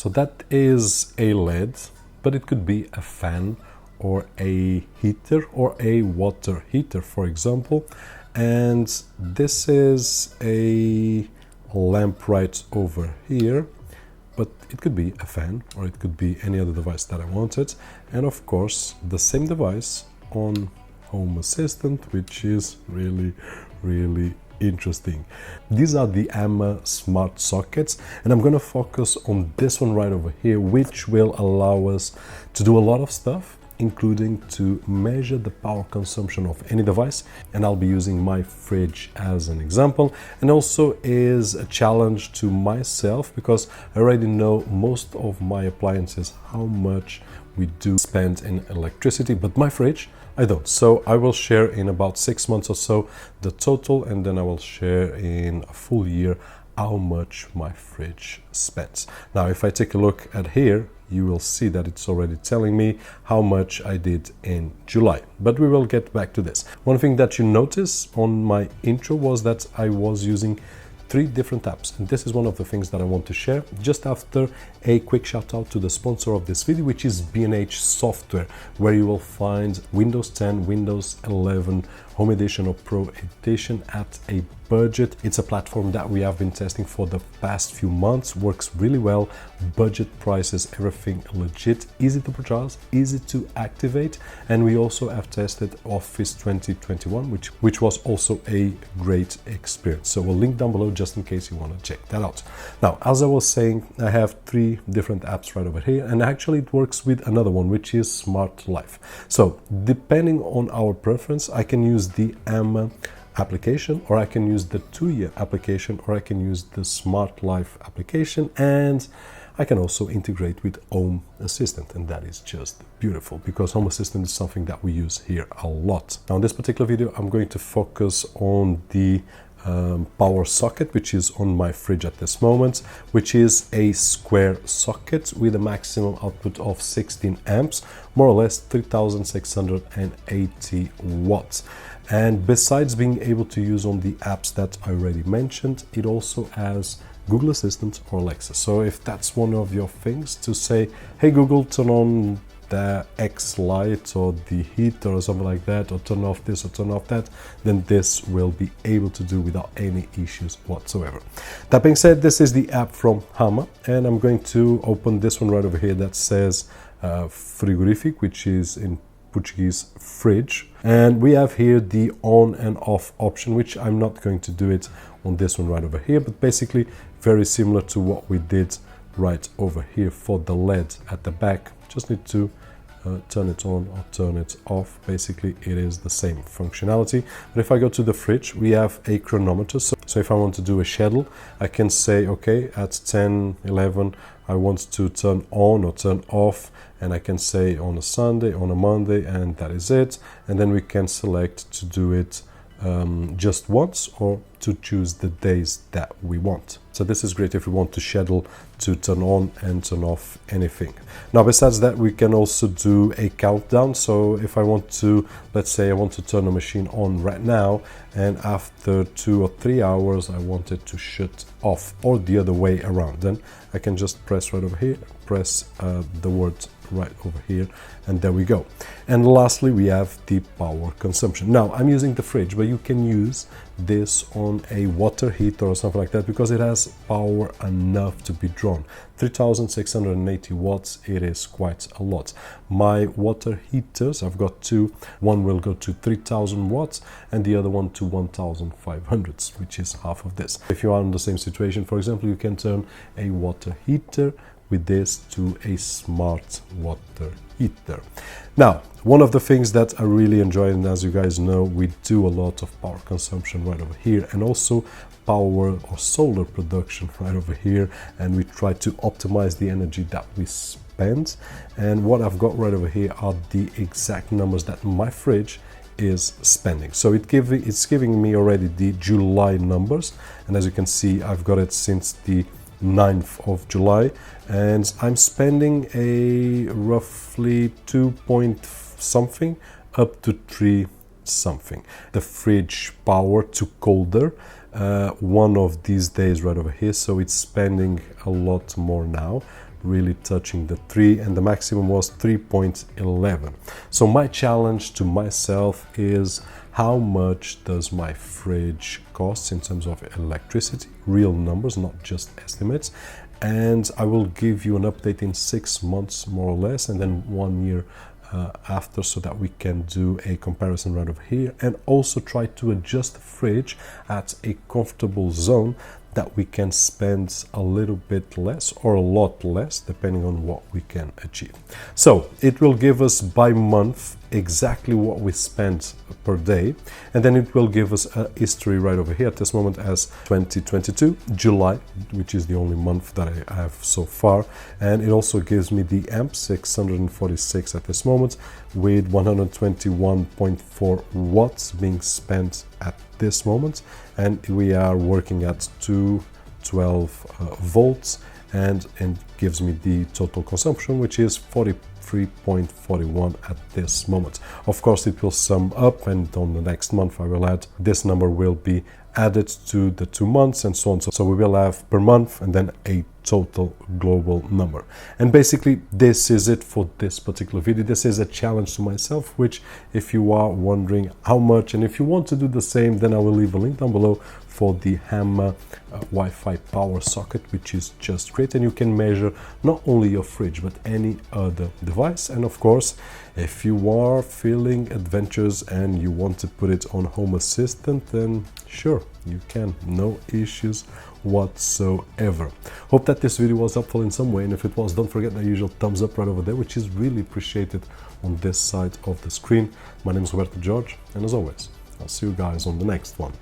So that is a LED, but it could be a fan or a heater or a water heater, for example. And this is a lamp right over here, but it could be a fan or it could be any other device that I wanted. And of course, the same device on Home Assistant, which is really interesting. These are the HAMA smart sockets, and I'm going to focus on this one right over here, which will allow us to do a lot of stuff, including to measure the power consumption of any device. And I'll be using my fridge as an example, and also is a challenge to myself because I already know most of my appliances how much we do spend in electricity, but my fridge I don't. So I will share in about 6 months or so the total, and then I will share in a full year how much my fridge spends. Now, if I take a look at here, you will see that it's already telling me how much I did in July. But we will get back to this. One thing that you notice on my intro was that I was using 3 different apps, and this is one of the things that I want to share just after a quick shout out to the sponsor of this video, which is B&H Software, where you will find Windows 10, Windows 11 Home Edition or Pro Edition at a budget. It's a platform that we have been testing for the past few months, works really well, budget prices, everything legit, easy to purchase, easy to activate. And we also have tested Office 2021, which was also a great experience. So we'll link down below just in case you want to check that out. Now, as I was saying, I have 3 different apps right over here, and actually it works with another one, which is Smart Life. So depending on our preference, I can use the HAMA application, or I can use the Tuya application, or I can use the Smart Life application, and I can also integrate with Home Assistant, and that is just beautiful because Home Assistant is something that we use here a lot. Now in this particular video, I'm going to focus on the power socket, which is on my fridge at this moment, which is a square socket with a maximum output of 16 amps, more or less 3680 watts. And besides being able to use on the apps that I already mentioned, it also has Google Assistant or Alexa. So if that's one of your things, to say, hey Google, turn on the X light or the heat or something like that, or turn off this or turn off that, then this will be able to do without any issues whatsoever. That being said, this is the app from HAMA, and I'm going to open this one right over here that says frigorific, which is in Portuguese fridge, and we have here the on and off option, which I'm not going to do it on this one right over here, but basically very similar to what we did right over here for the LED at the back. Just need to turn it on or turn it off. Basically it is the same functionality. But if I go to the fridge, we have a chronometer. So if I want to do a schedule, I can say, okay, at 10:11 I want to turn on or turn off, and I can say on a Sunday, on a Monday, and that is it. And then we can select to do it just once, or to choose the days that we want. So this is great if we want to schedule to turn on and turn off anything. Now, besides that, we can also do a countdown. So if I want to, let's say I want to turn a machine on right now, and after 2 or 3 hours I want it to shut off, or the other way around, then I can just press right over here, press the word right over here, and there we go. And lastly, we have the power consumption. Now I'm using the fridge, but you can use this on a water heater or something like that, because it has power enough to be drawn. 3680 watts, it is quite a lot. My water heaters, I've got 2. One will go to 3000 watts and the other one to 1500, which is half of this. If you are in the same situation, for example, you can turn a water heater with this to a smart water heater. Now, one of the things that I really enjoy, and as you guys know, we do a lot of power consumption right over here, and also power or solar production right over here, and we try to optimize the energy that we spend. And what I've got right over here are the exact numbers that my fridge is spending. So it's giving me already the July numbers, and as you can see, I've got it since the 9th of July, and I'm spending a roughly 2 point something up to 3 something. The fridge power to colder one of these days right over here, so it's spending a lot more now. really touching the 3, and the maximum was 3.11. So my challenge to myself is, how much does my fridge cost in terms of electricity? Real numbers, not just estimates. And I will give you an update in 6 months more or less, and then 1 year after, so that we can do a comparison right over here, and also try to adjust the fridge at a comfortable zone that we can spend a little bit less or a lot less, depending on what we can achieve. So it will give us by month exactly what we spent per day, and then it will give us a history right over here at this moment as 2022 July, which is the only month that I have so far. And it also gives me the amp 646 at this moment, with 121.4 watts being spent at this moment, and we are working at 212 volts, and gives me the total consumption, which is 43.41 at this moment. Of course, it will sum up, and on the next month I will add, this number will be added to the 2 months and so on. So we will have per month and then a total global number. And basically this is it for this particular video. This is a challenge to myself, which, if you are wondering how much, and if you want to do the same, then I will leave a link down below for the HAMA Wi-Fi power socket, which is just great, and you can measure not only your fridge but any other device. And of course, if you are feeling adventurous and you want to put it on Home Assistant, then sure, you can, no issues whatsoever. Hope that this video was helpful in some way, and if it was, don't forget the usual thumbs up right over there, which is really appreciated on this side of the screen. My name is Roberto, and as always, I'll see you guys on the next one.